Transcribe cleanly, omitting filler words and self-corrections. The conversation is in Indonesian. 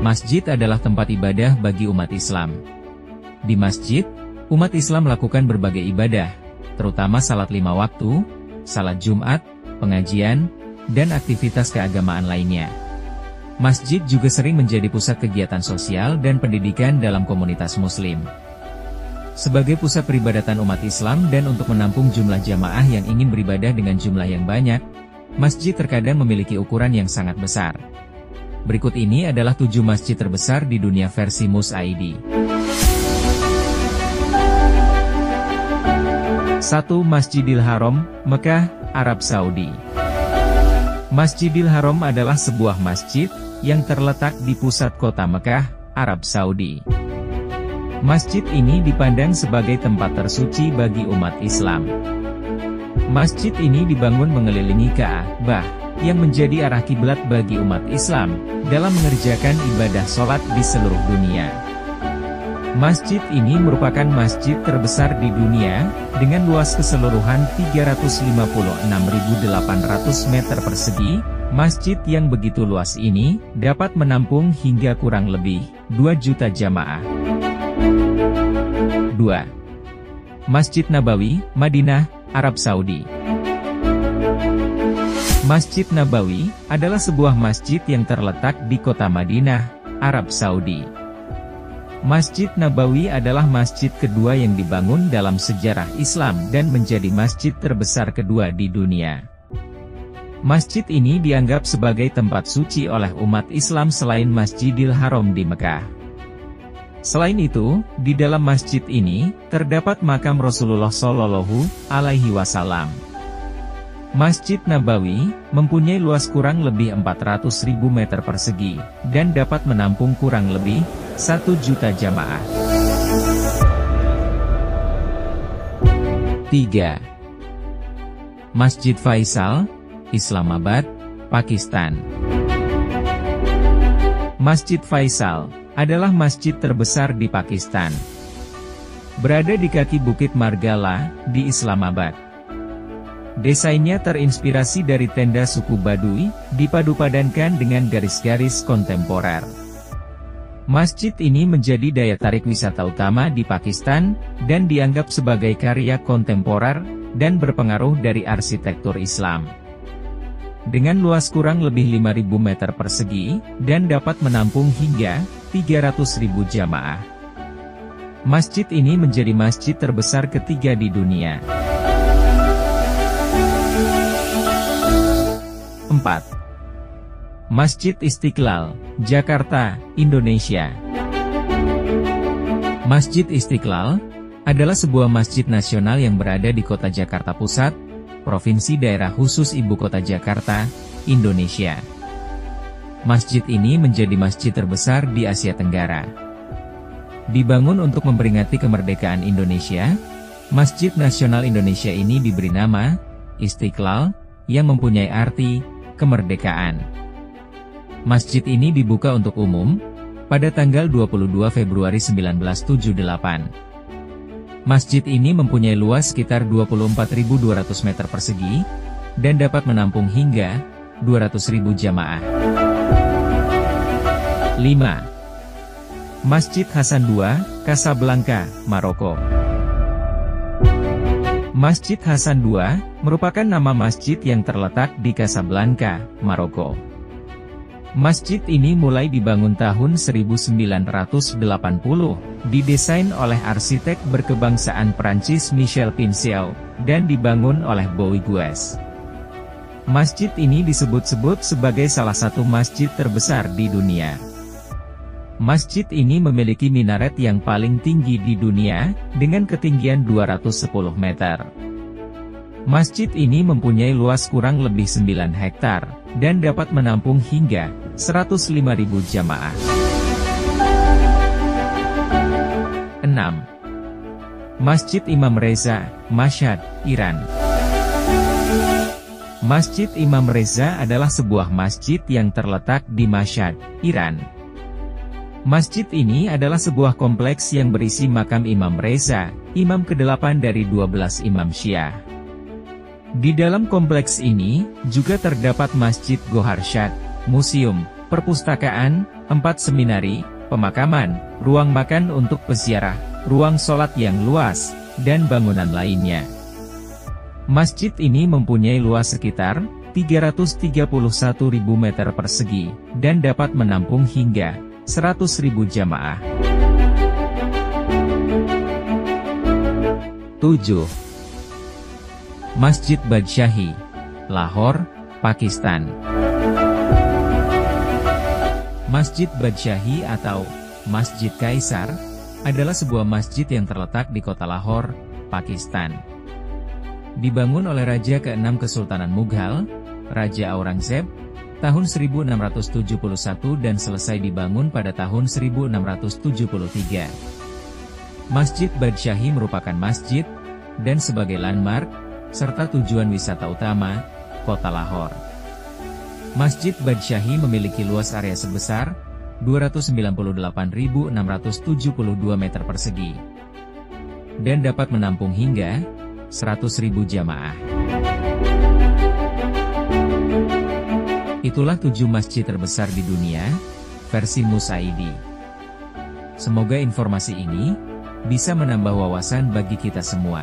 Masjid adalah tempat ibadah bagi umat Islam. Di masjid, umat Islam melakukan berbagai ibadah, terutama salat 5 waktu, salat Jumat, pengajian, dan aktivitas keagamaan lainnya. Masjid juga sering menjadi pusat kegiatan sosial dan pendidikan dalam komunitas Muslim. Sebagai pusat peribadatan umat Islam dan untuk menampung jumlah jamaah yang ingin beribadah dengan jumlah yang banyak, masjid terkadang memiliki ukuran yang sangat besar. Berikut ini adalah 7 masjid terbesar di dunia versi MUS.id. 1. Masjidil Haram, Mekah, Arab Saudi. Masjidil Haram adalah sebuah masjid yang terletak di pusat kota Mekah, Arab Saudi. Masjid ini dipandang sebagai tempat tersuci bagi umat Islam. Masjid ini dibangun mengelilingi Ka'bah, yang menjadi arah kiblat bagi umat Islam, dalam mengerjakan ibadah sholat di seluruh dunia. Masjid ini merupakan masjid terbesar di dunia, dengan luas keseluruhan 356.800 meter persegi. Masjid yang begitu luas ini, dapat menampung hingga kurang lebih 2 juta jamaah. 2. Masjid Nabawi, Madinah, Arab Saudi. Masjid Nabawi adalah sebuah masjid yang terletak di kota Madinah, Arab Saudi. Masjid Nabawi adalah masjid kedua yang dibangun dalam sejarah Islam dan menjadi masjid terbesar kedua di dunia. Masjid ini dianggap sebagai tempat suci oleh umat Islam selain Masjidil Haram di Mekah. Selain itu, di dalam masjid ini, terdapat makam Rasulullah Shallallahu Alaihi Wasallam. Masjid Nabawi mempunyai luas kurang lebih 400.000 meter persegi, dan dapat menampung kurang lebih 1 juta jamaah. 3. Masjid Faisal, Islamabad, Pakistan. Masjid Faisal adalah masjid terbesar di Pakistan. Berada di kaki Bukit Margala, di Islamabad. Desainnya terinspirasi dari tenda suku Baduy, dipadu-padankan dengan garis-garis kontemporer. Masjid ini menjadi daya tarik wisata utama di Pakistan, dan dianggap sebagai karya kontemporer, dan berpengaruh dari arsitektur Islam. Dengan luas kurang lebih 5.000 meter persegi, dan dapat menampung hingga 300.000 jamaah. Masjid ini menjadi masjid terbesar ketiga di dunia. 4. Masjid Istiqlal, Jakarta, Indonesia. Masjid Istiqlal adalah sebuah masjid nasional yang berada di kota Jakarta Pusat, Provinsi Daerah Khusus Ibu Kota Jakarta, Indonesia. Masjid ini menjadi masjid terbesar di Asia Tenggara. Dibangun untuk memperingati kemerdekaan Indonesia, Masjid Nasional Indonesia ini diberi nama Istiqlal, yang mempunyai arti kemerdekaan. Masjid ini dibuka untuk umum pada tanggal 22 Februari 1978. Masjid ini mempunyai luas sekitar 24.200 meter persegi, dan dapat menampung hingga 200.000 jamaah. 5. Masjid Hasan II, Casablanca, Maroko. Masjid Hasan II merupakan nama masjid yang terletak di Casablanca, Maroko. Masjid ini mulai dibangun tahun 1980, didesain oleh arsitek berkebangsaan Prancis Michel Pinciau, dan dibangun oleh Bouygues. Masjid ini disebut-sebut sebagai salah satu masjid terbesar di dunia. Masjid ini memiliki minaret yang paling tinggi di dunia, dengan ketinggian 210 meter. Masjid ini mempunyai luas kurang lebih 9 hektar, dan dapat menampung hingga 105.000 jamaah. 6. Masjid Imam Reza, Mashhad, Iran. Masjid Imam Reza adalah sebuah masjid yang terletak di Mashhad, Iran. Masjid ini adalah sebuah kompleks yang berisi makam Imam Reza, imam ke-8 dari 12 imam Syiah. Di dalam kompleks ini, juga terdapat Masjid Gohar Shad, museum, perpustakaan, 4 seminari, pemakaman, ruang makan untuk peziarah, ruang sholat yang luas, dan bangunan lainnya. Masjid ini mempunyai luas sekitar 331.000 meter persegi, dan dapat menampung hingga 100.000 jamaah. 7. Masjid Badshahi, Lahore, Pakistan. Masjid Badshahi atau Masjid Kaisar adalah sebuah masjid yang terletak di kota Lahore, Pakistan. Dibangun oleh Raja ke-6 Kesultanan Mughal, Raja Aurangzeb, tahun 1671 dan selesai dibangun pada tahun 1673. Masjid Badshahi merupakan masjid, dan sebagai landmark, serta tujuan wisata utama, kota Lahore. Masjid Badshahi memiliki luas area sebesar 298.672 meter persegi, dan dapat menampung hingga 100.000 jamaah. Itulah 7 masjid terbesar di dunia, versi Musaidi. Semoga informasi ini bisa menambah wawasan bagi kita semua.